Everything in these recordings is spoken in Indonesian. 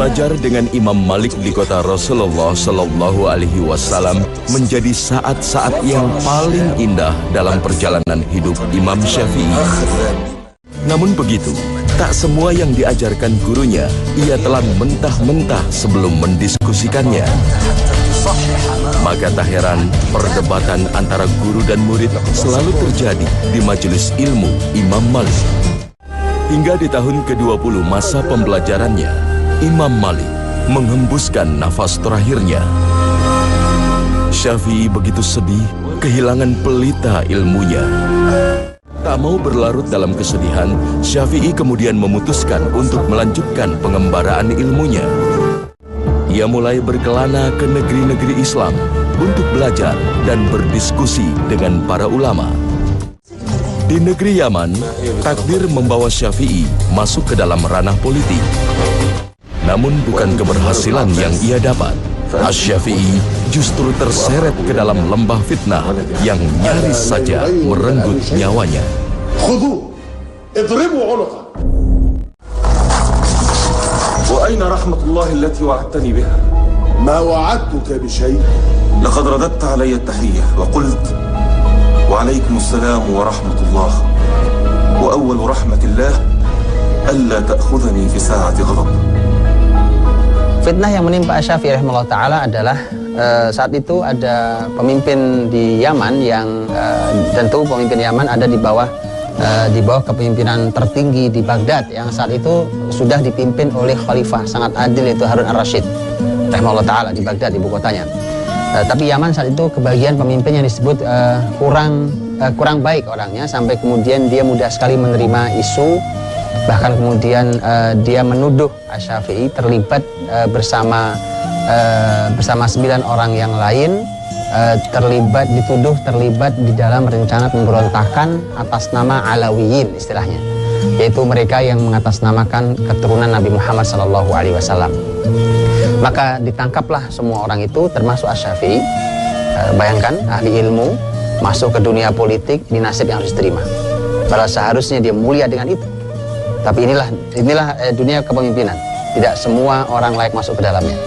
Belajar dengan Imam Malik di kota Rasulullah Shallallahu Alaihi Wasallam menjadi saat-saat yang paling indah dalam perjalanan hidup Imam Syafi'i. Namun begitu, tak semua yang diajarkan gurunya ia telan mentah-mentah sebelum mendiskusikannya. Maka tak heran perdebatan antara guru dan murid selalu terjadi di majelis ilmu Imam Malik. Hingga di tahun ke-20 masa pembelajarannya, Imam Malik menghembuskan nafas terakhirnya. Syafi'i begitu sedih kehilangan pelita ilmunya. Tak mau berlarut dalam kesedihan, Syafi'i kemudian memutuskan untuk melanjutkan pengembaraan ilmunya. Ia mulai berkelana ke negeri-negeri Islam untuk belajar dan berdiskusi dengan para ulama. Di negeri Yaman, takdir membawa Syafi'i masuk ke dalam ranah politik. Namun bukan keberhasilan yang ia dapat. Asy-Syafi'i justru terseret ke dalam lembah fitnah yang nyaris saja merenggut nyawanya. Khudu, idribu 'unuqa. Wa aina rahmatullahi allati wa'adtani biha? Ma wa'adtuka bi syai'. Laqad radatta 'alayya at-tahiyyah wa qult wa 'alaykumussalam wa rahmatullah. Wa awwalu rahmatillah alla ta'khudhani fi sa'ati ghadab. Fitnah yang menimpa Asy-Syafi'i rahimahullah ta'ala adalah saat itu ada pemimpin di Yaman yang tentu pemimpin Yaman ada di bawah kepemimpinan tertinggi di Baghdad yang saat itu sudah dipimpin oleh khalifah sangat adil yaitu Harun ar-Rasyid rahimahullah ta'ala di Baghdad, ibu kotanya. Tapi Yaman saat itu kebagian pemimpin yang disebut kurang baik orangnya, sampai kemudian dia mudah sekali menerima isu. Bahkan kemudian dia menuduh Asy-Syafi'i terlibat bersama 9 orang yang lain dituduh terlibat di dalam rencana pemberontakan atas nama Alawiyin istilahnya, yaitu mereka yang mengatasnamakan keturunan Nabi Muhammad SAW. Maka ditangkaplah semua orang itu termasuk Asy-Syafi'i. Bayangkan ahli ilmu masuk ke dunia politik, ini nasib yang harus diterima. Padahal seharusnya dia mulia dengan itu. Tapi inilah dunia kepemimpinan. Tidak semua orang layak masuk ke dalamnya.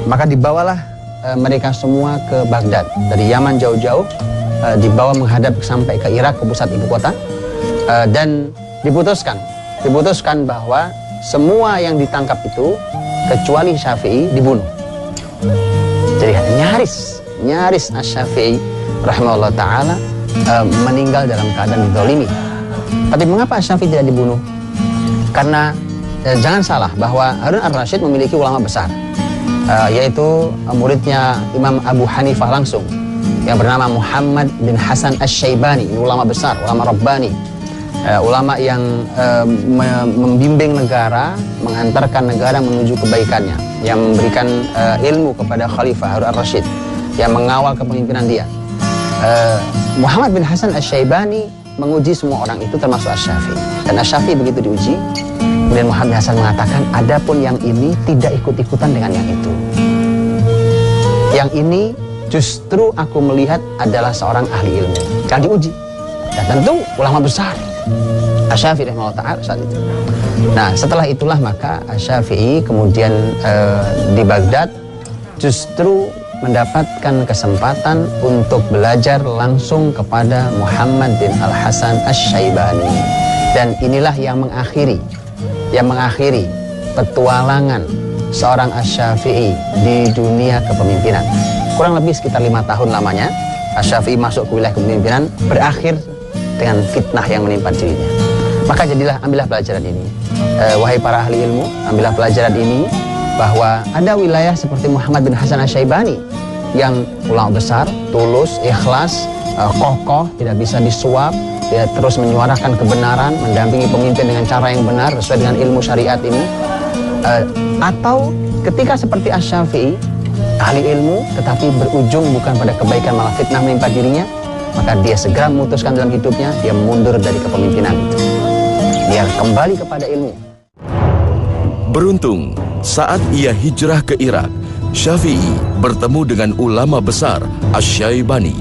Maka dibawalah mereka semua ke Baghdad. Dari Yaman jauh-jauh dibawa menghadap sampai ke Irak, ke pusat ibu kota. Dan diputuskan bahwa semua yang ditangkap itu kecuali Syafi'i dibunuh. Jadi nyaris Asy-Syafi'i rahimahullah ta'ala meninggal dalam keadaan dizalimi. Tapi mengapa Asy-Syafi'i tidak dibunuh? Karena jangan salah bahwa Harun ar-Rasyid memiliki ulama besar, yaitu muridnya Imam Abu Hanifah langsung, yang bernama Muhammad bin Hasan Asy-Syaibani. Ini ulama besar, ulama Rabbani, ulama yang membimbing negara, menghantarkan negara menuju kebaikannya, yang memberikan ilmu kepada Khalifah Harun ar-Rasyid, yang mengawal kepemimpinan dia. Muhammad bin Hasan Asy-Syaibani menguji semua orang itu termasuk Asy-Syafi'i. Dan Asy-Syafi'i begitu diuji, kemudian Muhammad bin Hasan mengatakan, adapun yang ini tidak ikut-ikutan dengan yang itu. Yang ini justru aku melihat adalah seorang ahli ilmu yang diuji. Dan tentu ulama besar Asy-Syafi'i rahimahullah ta'ala saat itu. Nah, setelah itulah maka Asy-Syafi'i kemudian di Baghdad justru mendapatkan kesempatan untuk belajar langsung kepada Muhammad bin Al-Hasan Asy-Syaibani. Dan inilah yang mengakhiri petualangan seorang Asy-Syafi'i di dunia kepemimpinan. Kurang lebih sekitar 5 tahun lamanya Asy-Syafi'i masuk ke wilayah kepemimpinan, berakhir dengan fitnah yang menimpa dirinya. Maka ambillah pelajaran ini, wahai para ahli ilmu, ambillah pelajaran ini, bahwa ada wilayah seperti Muhammad bin Hasan Asy-Syaibani yang ulama besar, tulus, ikhlas, kokoh, tidak bisa disuap, dia terus menyuarakan kebenaran, mendampingi pemimpin dengan cara yang benar sesuai dengan ilmu syariat ini. Atau ketika seperti Asy-Syafi'i, ahli ilmu tetapi berujung bukan pada kebaikan malah fitnah menimpa dirinya, maka dia segera memutuskan dalam hidupnya dia mundur dari kepemimpinan itu. Dia kembali kepada ilmu. Beruntung, saat ia hijrah ke Irak, Syafi'i bertemu dengan ulama besar Asy-Syaibani,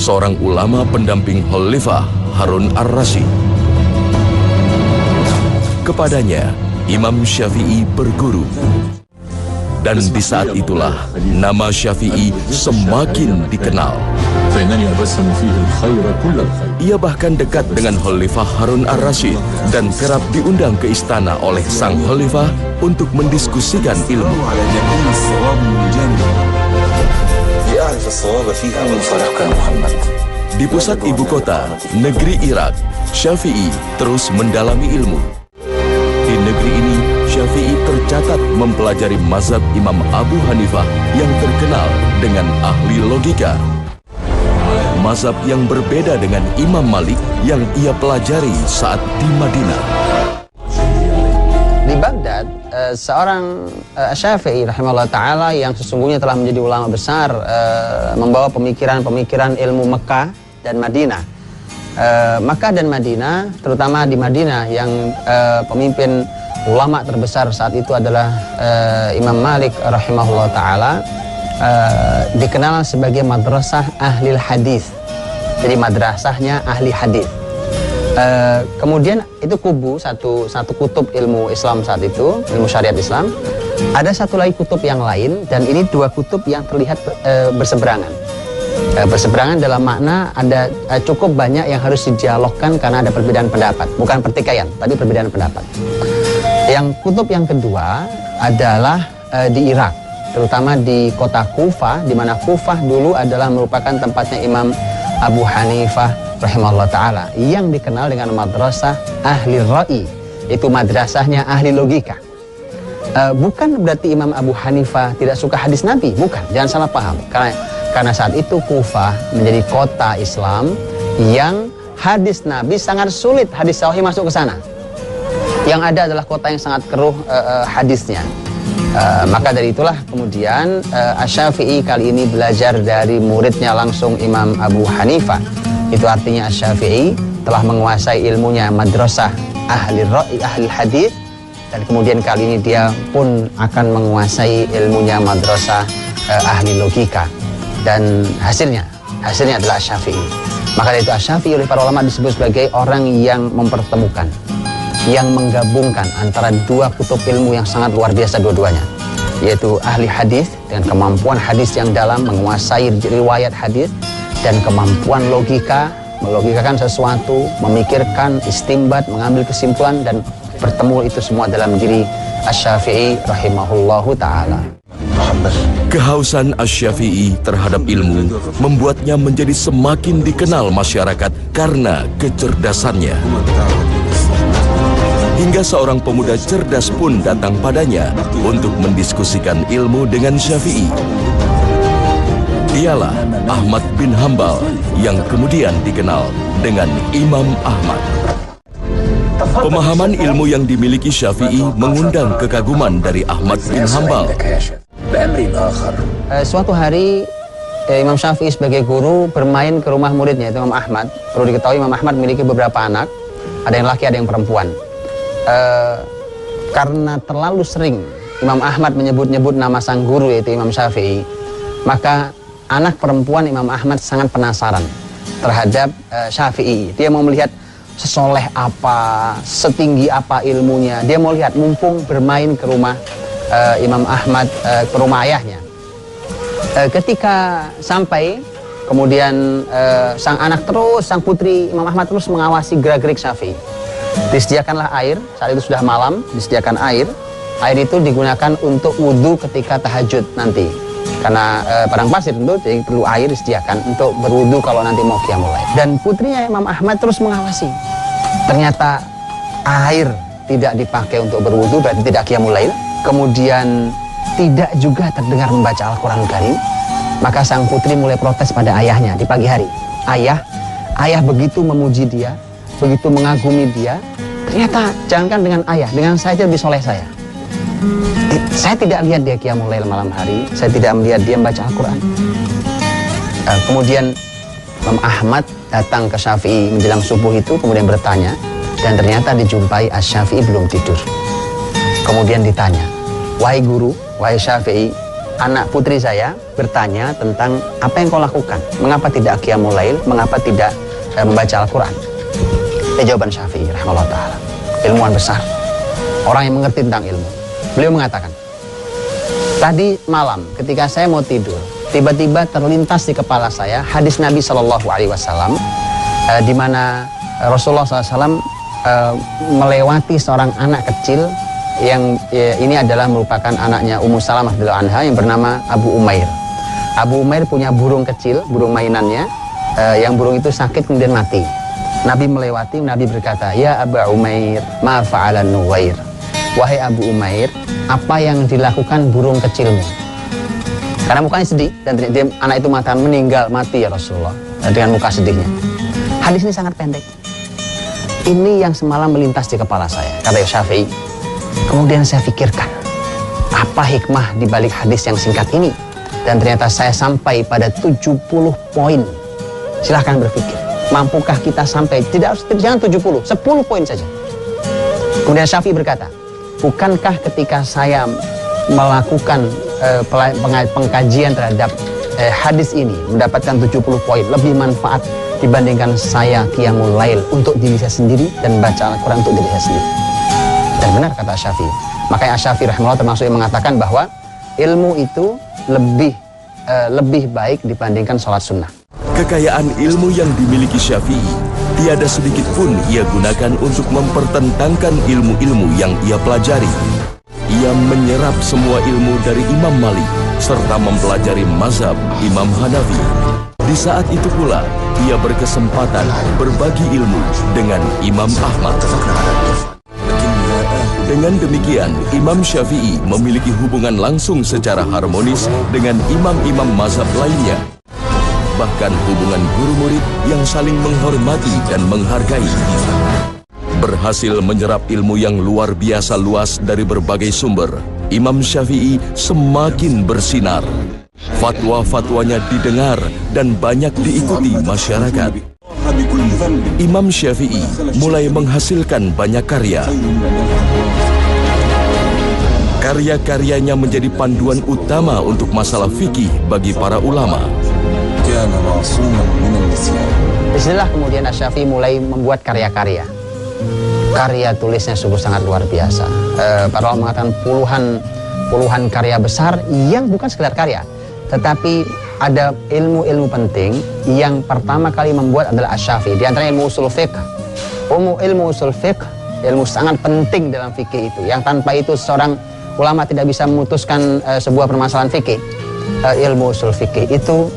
seorang ulama pendamping Khalifah Harun ar-Rasyid. Kepadanya, Imam Syafi'i berguru. Dan di saat itulah nama Syafi'i semakin dikenal. Ia bahkan dekat dengan Khalifah Harun ar-Rasyid dan kerap diundang ke istana oleh sang Khalifah untuk mendiskusikan ilmu. Di pusat ibu kota, negeri Irak, Syafi'i terus mendalami ilmu. Di negeri ini, Syafi'i tercatat mempelajari mazhab Imam Abu Hanifah yang terkenal dengan ahli logika. Mazhab yang berbeda dengan Imam Malik yang ia pelajari saat di Madinah. Di Baghdad, seorang Syafi'i rahimahullah ta'ala yang sesungguhnya telah menjadi ulama besar, membawa pemikiran-pemikiran ilmu Mekah dan Madinah. Makkah dan Madinah, terutama di Madinah yang pemimpin ulama terbesar saat itu adalah Imam Malik rahimahullah ta'ala, dikenal sebagai madrasah ahli hadis. Jadi madrasahnya ahli hadis. Kemudian itu kubu, satu kutub ilmu Islam saat itu, ilmu syariat Islam. Ada satu lagi kutub yang lain, dan ini dua kutub yang terlihat berseberangan. Berseberangan dalam makna ada cukup banyak yang harus didialogkan karena ada perbedaan pendapat, bukan pertikaian, tapi perbedaan pendapat. Yang kutub yang kedua adalah di Irak, terutama di kota Kufah, di mana Kufah dulu adalah merupakan tempatnya Imam Abu Hanifah rahimahullah ta'ala, yang dikenal dengan madrasah ahli ra'i, itu madrasahnya ahli logika. Bukan berarti Imam Abu Hanifah tidak suka hadis Nabi, bukan, jangan salah paham. Karena saat itu Kufah menjadi kota Islam yang hadis Nabi sangat sulit, hadis sahih masuk ke sana. Yang ada adalah kota yang sangat keruh hadisnya. Maka dari itulah kemudian Asy-Syafi'i kali ini belajar dari muridnya langsung Imam Abu Hanifah. Itu artinya Asy-Syafi'i telah menguasai ilmunya madrasah ahli ra'i, ahli hadis, dan kemudian kali ini dia pun akan menguasai ilmunya madrasah ahli logika. Dan hasilnya adalah Asy-Syafi'i. Maka dari itu Asy-Syafi'i oleh para ulama disebut sebagai orang yang mempertemukan, yang menggabungkan antara dua kutub ilmu yang sangat luar biasa dua-duanya, yaitu ahli hadis dengan kemampuan hadis yang dalam, menguasai riwayat hadis, dan kemampuan logika, melogikakan sesuatu, memikirkan, istimbat, mengambil kesimpulan, dan bertemu itu semua dalam diri Asy-Syafi'i rahimahullahu ta'ala. Kehausan Asy-Syafi'i terhadap ilmu membuatnya menjadi semakin dikenal masyarakat karena kecerdasannya. Hingga seorang pemuda cerdas pun datang padanya untuk mendiskusikan ilmu dengan Syafi'i. Dialah Ahmad bin Hambal yang kemudian dikenal dengan Imam Ahmad. Pemahaman ilmu yang dimiliki Syafi'i mengundang kekaguman dari Ahmad bin Hambal. Suatu hari Imam Syafi'i sebagai guru bermain ke rumah muridnya, itu Imam Ahmad. Perlu diketahui Imam Ahmad memiliki beberapa anak, ada yang laki, ada yang perempuan. Karena terlalu sering Imam Ahmad menyebut-nyebut nama sang guru yaitu Imam Syafi'i, maka anak perempuan Imam Ahmad sangat penasaran terhadap Syafi'i. Dia mau melihat sesoleh apa, setinggi apa ilmunya. Dia mau lihat, mumpung bermain ke rumah Imam Ahmad, ke rumah ayahnya. Ketika sampai, kemudian sang anak terus, sang putri Imam Ahmad terus mengawasi gerak-gerik Syafi'i. Disediakanlah air, saat itu sudah malam, disediakan air. Air itu digunakan untuk wudhu ketika tahajud nanti. Karena padang pasir tentu, jadi perlu air disediakan untuk berwudhu kalau nanti mau qiyamul lail. Dan putrinya Imam Ahmad terus mengawasi. Ternyata air tidak dipakai untuk berwudhu, berarti tidak qiyamul lail. Kemudian tidak juga terdengar membaca Al-Quran Karim. Maka sang putri mulai protes pada ayahnya di pagi hari. Ayah begitu memuji dia, begitu mengagumi dia. Ternyata jangankan dengan ayah, dengan saya aja lebih soleh saya. Saya tidak lihat dia qiyamul lail malam hari, saya tidak melihat dia membaca Al-Quran. Kemudian Imam Ahmad datang ke Syafi'i menjelang subuh itu, kemudian bertanya, dan ternyata dijumpai Asy-Syafi'i belum tidur. Kemudian ditanya, wahai guru, wahai Syafi'i, anak putri saya bertanya tentang apa yang kau lakukan, mengapa tidak qiyamul lail, mengapa tidak membaca Al-Quran. Jawaban Syafi'i rahimahullah ta'ala, ilmuwan besar, orang yang mengerti tentang ilmu. Beliau mengatakan, tadi malam ketika saya mau tidur, tiba-tiba terlintas di kepala saya hadis Nabi SAW, di mana Rasulullah SAW melewati seorang anak kecil yang ini adalah merupakan anaknya Ummu Salamah radhiyallahu anha yang bernama Abu Umair. Abu Umair punya burung kecil, burung mainannya, yang burung itu sakit kemudian mati. Nabi melewati, Nabi berkata, "Ya Abu Umair, ma fa'alan Nuwair." Wahai Abu Umair, apa yang dilakukan burung kecilmu? Karena mukanya sedih dan dia, anak itu mengatakan meninggal, mati ya Rasulullah, dengan muka sedihnya. Hadis ini sangat pendek. Ini yang semalam melintas di kepala saya, kata Syafi'i. Kemudian saya pikirkan, apa hikmah di balik hadis yang singkat ini? Dan ternyata saya sampai pada 70 poin. Silahkan berpikir, mampukah kita sampai, jangan 70, 10 poin saja. Kemudian Syafi'i berkata, bukankah ketika saya melakukan pengkajian terhadap hadis ini, mendapatkan 70 poin, lebih manfaat dibandingkan saya qiyamul lail untuk diri saya sendiri dan baca Al-Quran untuk diri saya sendiri. Dan benar kata Syafi'i. Makanya Syafi'i rahimahullah termasuk yang mengatakan bahwa ilmu itu lebih baik dibandingkan sholat sunnah. Kekayaan ilmu yang dimiliki Syafi'i tiada sedikit pun ia gunakan untuk mempertentangkan ilmu-ilmu yang ia pelajari. Ia menyerap semua ilmu dari Imam Malik serta mempelajari mazhab Imam Hanafi. Di saat itu pula ia berkesempatan berbagi ilmu dengan Imam Ahmad. Dengan demikian, Imam Syafi'i memiliki hubungan langsung secara harmonis dengan imam-imam mazhab lainnya. Bahkan hubungan guru murid yang saling menghormati dan menghargai. Berhasil menyerap ilmu yang luar biasa luas dari berbagai sumber, Imam Syafi'i semakin bersinar. Fatwa-fatwanya didengar dan banyak diikuti masyarakat. Imam Syafi'i mulai menghasilkan banyak karya. Karya-karyanya menjadi panduan utama untuk masalah fikih bagi para ulama. Disinilah kemudian Asy-Syafi'i mulai membuat karya-karya. Karya tulisnya sungguh sangat luar biasa. Para ulama mengatakan puluhan karya besar yang bukan sekedar karya, tetapi ada ilmu-ilmu penting yang pertama kali membuat adalah Asy-Syafi'i. Di antaranya ilmu usul fiqh. Ilmu usul fiqh, ilmu sangat penting dalam fikih itu. Yang tanpa itu seorang ulama tidak bisa memutuskan sebuah permasalahan fikih. Ilmu usul fikih itu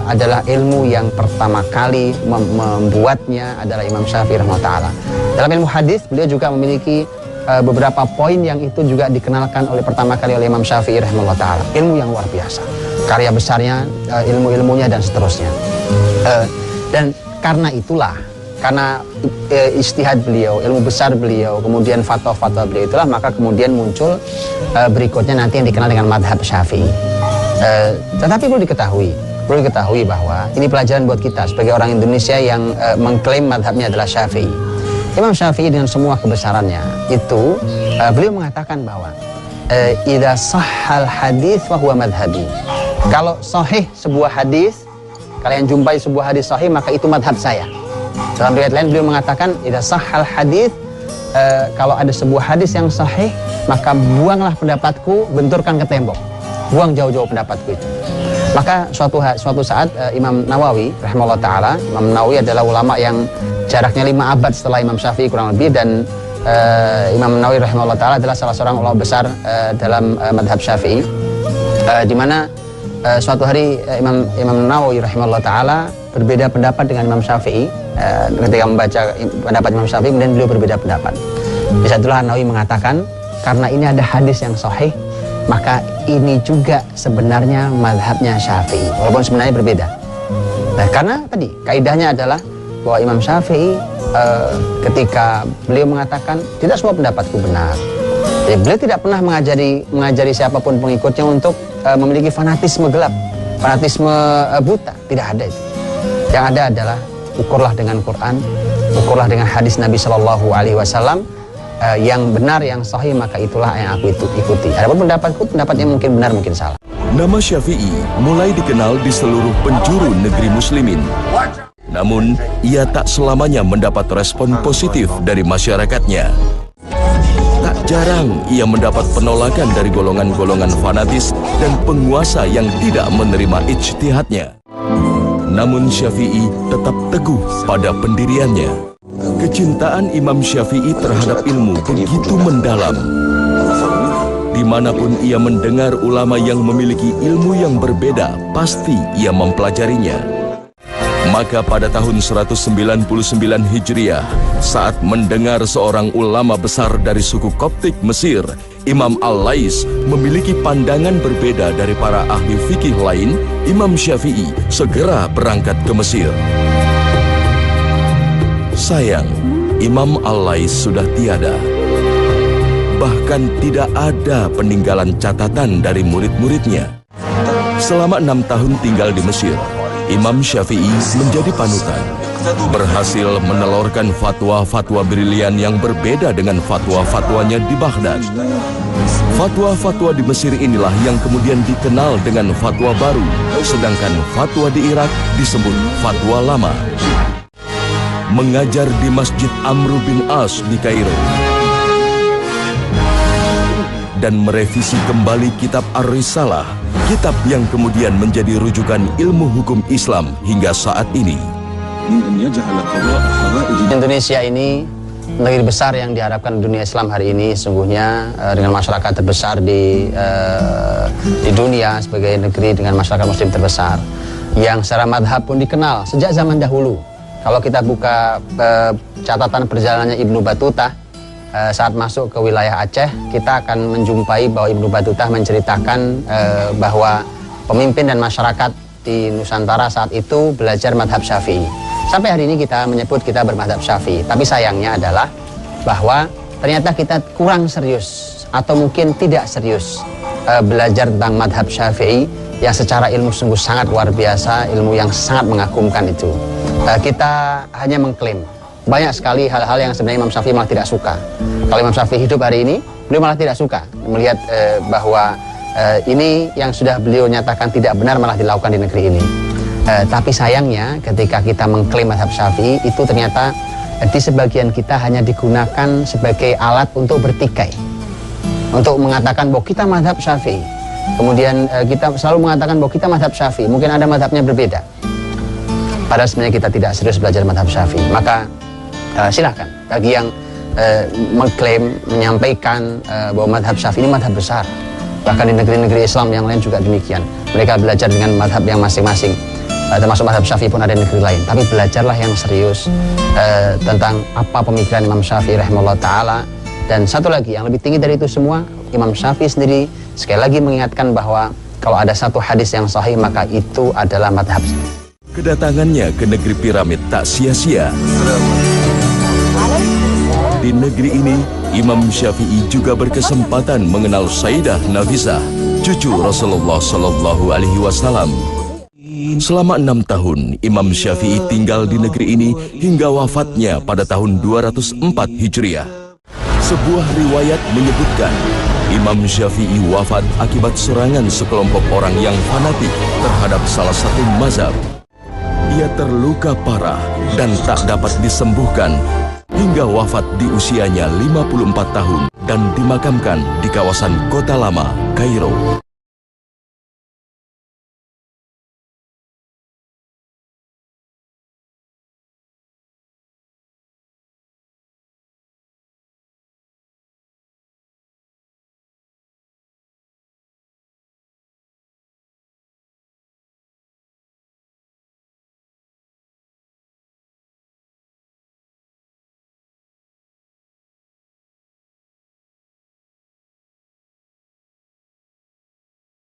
adalah ilmu yang pertama kali membuatnya adalah Imam Syafi'i rahimahullah. Dalam ilmu hadis beliau juga memiliki beberapa poin yang itu juga dikenalkan oleh pertama kali oleh Imam Syafi'i rahimahullah. Ilmu yang luar biasa, karya besarnya, ilmu-ilmunya dan seterusnya. Dan karena itulah, karena ijtihad beliau, ilmu besar beliau, kemudian fatwa-fatwa beliau itulah, maka kemudian muncul berikutnya nanti yang dikenal dengan madhab Syafi'i. Tetapi perlu diketahui bahwa ini pelajaran buat kita sebagai orang Indonesia yang mengklaim madhabnya adalah Syafi'i. Imam Syafi'i dengan semua kebesarannya itu beliau mengatakan bahwa idza sahhal hadits fa huwa madhhabi. Kalau sahih sebuah hadis, kalian jumpai sebuah hadis sahih, maka itu madhab saya. Dalam riwayat lain beliau mengatakan idza sahhal hadits, kalau ada sebuah hadis yang sahih, maka buanglah pendapatku, benturkan ke tembok. Buang jauh-jauh pendapatku itu. Maka suatu saat Imam Nawawi rahimahullah ta'ala, Imam Nawawi adalah ulama yang jaraknya 5 abad setelah Imam Syafi'i kurang lebih, dan Imam Nawawi rahimahullah ta'ala adalah salah seorang ulama besar dalam madhab Syafi'i, di mana suatu hari Imam Nawawi rahimahullah ta'ala berbeda pendapat dengan Imam Syafi'i. Ketika membaca pendapat Imam Syafi'i, kemudian beliau berbeda pendapat. Di saat itulah Nawawi mengatakan, karena ini ada hadis yang sahih, maka ini juga sebenarnya mazhabnya Syafi'i, walaupun sebenarnya berbeda. Nah, karena tadi kaidahnya adalah bahwa Imam Syafi'i ketika beliau mengatakan tidak semua pendapatku benar, jadi beliau tidak pernah mengajari siapapun pengikutnya untuk memiliki fanatisme gelap, fanatisme buta. Tidak ada itu. Yang ada adalah ukurlah dengan Quran, ukurlah dengan hadis Nabi Shallallahu Alaihi Wasallam. Yang benar, yang sahih, maka itulah yang aku ikuti. Adapun pendapatku, pendapatnya mungkin benar, mungkin salah. Nama Syafi'i mulai dikenal di seluruh penjuru negeri muslimin. Namun, ia tak selamanya mendapat respon positif dari masyarakatnya. Tak jarang ia mendapat penolakan dari golongan-golongan fanatis dan penguasa yang tidak menerima ijtihadnya. Namun Syafi'i tetap teguh pada pendiriannya. Kecintaan Imam Syafi'i terhadap ilmu begitu mendalam. Dimanapun ia mendengar ulama yang memiliki ilmu yang berbeda, pasti ia mempelajarinya. Maka pada tahun 199 Hijriah, saat mendengar seorang ulama besar dari suku Koptik Mesir, Imam Al-Lais, memiliki pandangan berbeda dari para ahli fikih lain, Imam Syafi'i segera berangkat ke Mesir. Sayang, Imam Al-Lais sudah tiada. Bahkan tidak ada peninggalan catatan dari murid-muridnya. Selama 6 tahun tinggal di Mesir, Imam Syafi'i menjadi panutan. Berhasil menelurkan fatwa-fatwa brilian yang berbeda dengan fatwa-fatwanya di Baghdad. Fatwa-fatwa di Mesir inilah yang kemudian dikenal dengan fatwa baru, sedangkan fatwa di Irak disebut fatwa lama. Mengajar di Masjid Amr bin As di Kairo dan merevisi kembali kitab Ar-Risalah, kitab yang kemudian menjadi rujukan ilmu hukum Islam hingga saat ini. Indonesia ini negeri besar yang diharapkan dunia Islam hari ini, sungguhnya dengan masyarakat terbesar di dunia, sebagai negeri dengan masyarakat muslim terbesar yang secara madhab pun dikenal sejak zaman dahulu. Kalau kita buka catatan perjalanannya Ibnu Battuta saat masuk ke wilayah Aceh, kita akan menjumpai bahwa Ibnu Battuta menceritakan bahwa pemimpin dan masyarakat di Nusantara saat itu belajar madhab Syafi'i. Sampai hari ini kita menyebut kita bermadhab Syafi'i, tapi sayangnya adalah bahwa ternyata kita kurang serius atau mungkin tidak serius belajar tentang madhab Syafi'i yang secara ilmu sungguh sangat luar biasa, ilmu yang sangat mengagumkan itu. Kita hanya mengklaim banyak sekali hal-hal yang sebenarnya Imam Syafi'i malah tidak suka. Kalau Imam Syafi'i hidup hari ini, beliau malah tidak suka melihat bahwa ini yang sudah beliau nyatakan tidak benar malah dilakukan di negeri ini. Tapi sayangnya ketika kita mengklaim madhab Syafi'i, itu ternyata di sebagian kita hanya digunakan sebagai alat untuk bertikai, untuk mengatakan bahwa kita madhab Syafi'i. Kemudian kita selalu mengatakan bahwa kita madhab Syafi'i, mungkin ada madhabnya berbeda. Padahal sebenarnya kita tidak serius belajar madhab Syafi'i. Maka silakan bagi yang mengklaim, menyampaikan bahwa madhab Syafi'i ini madhab besar. Bahkan di negeri-negeri Islam yang lain juga demikian. Mereka belajar dengan madhab yang masing-masing. Termasuk madhab Syafi'i pun ada di negeri lain. Tapi belajarlah yang serius tentang apa pemikiran Imam Syafi'i rahimahullah ta'ala. Dan satu lagi yang lebih tinggi dari itu semua, Imam Syafi'i sendiri sekali lagi mengingatkan bahwa kalau ada satu hadis yang sahih, maka itu adalah madhab. Kedatangannya ke negeri piramid tak sia-sia. Di negeri ini, Imam Syafi'i juga berkesempatan mengenal Sayyidah Nafisah, cucu Rasulullah Shallallahu Alaihi Wasallam. Selama 6 tahun, Imam Syafi'i tinggal di negeri ini hingga wafatnya pada tahun 204 Hijriah. Sebuah riwayat menyebutkan, Imam Syafi'i wafat akibat serangan sekelompok orang yang fanatik terhadap salah satu mazhab. Ia terluka parah dan tak dapat disembuhkan hingga wafat di usianya 54 tahun dan dimakamkan di kawasan Kota Lama, Kairo.